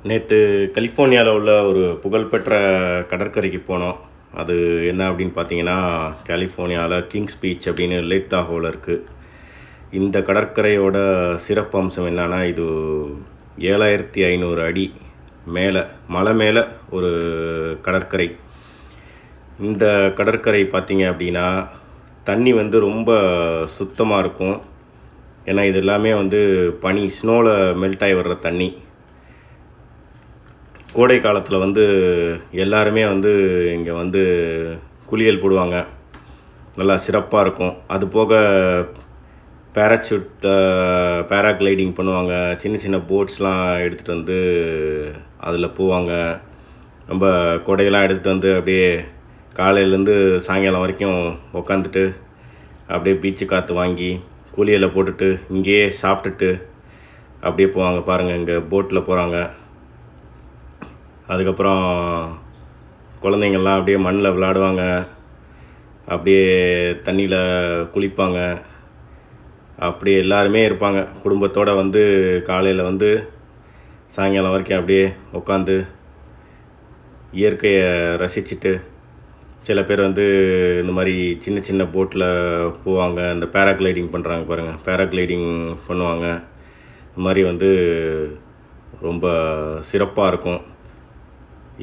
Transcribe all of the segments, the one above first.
நேற்று கலிஃபோர்னியாவில் உள்ள ஒரு புகழ்பெற்ற கடற்கரைக்கு போனோம். அது என்ன அப்படின்னு பார்த்தீங்கன்னா, கலிஃபோர்னியாவில் கிங்ஸ் பீச் அப்படின்னு லேக் தாஹோவில் இருக்குது. இந்த கடற்கரையோட சிறப்பு அம்சம் என்னன்னா, இது 7500 அடி மேலே மலை மேலே ஒரு கடற்கரை. இந்த கடற்கரை பார்த்தீங்க அப்படின்னா தண்ணி வந்து ரொம்ப சுத்தமாக இருக்கும். ஏன்னா இது எல்லாமே வந்து பனி ஸ்னோவில் மெல்ட் ஆகி வர்ற தண்ணி. கோடை காலத்தில் வந்து எல்லாருமே வந்து இங்கே வந்து குளியல் போடுவாங்க, நல்லா சிறப்பாக இருக்கும். அது போக பேராக்ளைடிங் பண்ணுவாங்க, சின்ன சின்ன போட்ஸ்லாம் எடுத்துகிட்டு வந்து அதில் போவாங்க. நம்ம கொடையெல்லாம் எடுத்துகிட்டு வந்து அப்படியே காலையிலேருந்து சாயங்காலம் வரைக்கும் உக்காந்துட்டு அப்படியே பீச்சு காற்று வாங்கி குளியலை போட்டுட்டு இங்கேயே சாப்பிட்டுட்டு அப்படியே போவாங்க. பாருங்கள், இங்கே போட்டில் போகிறாங்க. அதுக்கப்புறம் குழந்தைங்கள்லாம் அப்படியே மண்ணில் விளையாடுவாங்க, அப்படியே தண்ணியில் குளிப்பாங்க. அப்படியே எல்லாருமே இருப்பாங்க குடும்பத்தோடு வந்து காலையில் வந்து சாயங்காலம் வரைக்கும் அப்படியே உட்காந்து இயற்கையை ரசிச்சுட்டு. சில பேர் வந்து இந்த மாதிரி சின்ன சின்ன போட்டில் போவாங்க, இந்த பேராக்ளைடிங் பண்ணுறாங்க பாருங்கள், பேராக்ளைடிங் பண்ணுவாங்க. இந்த மாதிரி வந்து ரொம்ப சிறப்பாக இருக்கும்.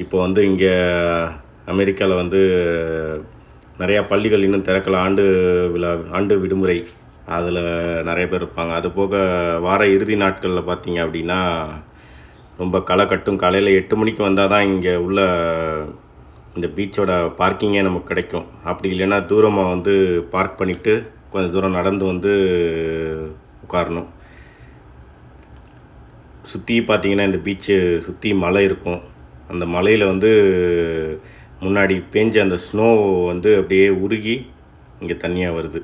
இப்போ வந்து இங்கே அமெரிக்காவில் வந்து நிறையா பள்ளிகள் இன்னும் திறக்கல. ஆண்டு விடுமுறை, அதில் நிறைய பேர் இருப்பாங்க. அது போக வார இறுதி நாட்களில் பார்த்தீங்க அப்படின்னா ரொம்ப களை கட்டும். காலையில் 8 மணிக்கு வந்தால் தான் இங்கே உள்ள இந்த பீச்சோட பார்க்கிங்கே நமக்கு கிடைக்கும். அப்படி இல்லைன்னா தூரமாக வந்து பார்க் பண்ணிவிட்டு கொஞ்சம் தூரம் நடந்து வந்து உட்காரணும். சுற்றி பார்த்தீங்கன்னா இந்த பீச்சு சுற்றி மலை இருக்கும். அந்த மலையில் வந்து முன்னாடி பேஞ்ச அந்த ஸ்னோ வந்து அப்படியே உருகி இங்கே தண்ணியாக வருது.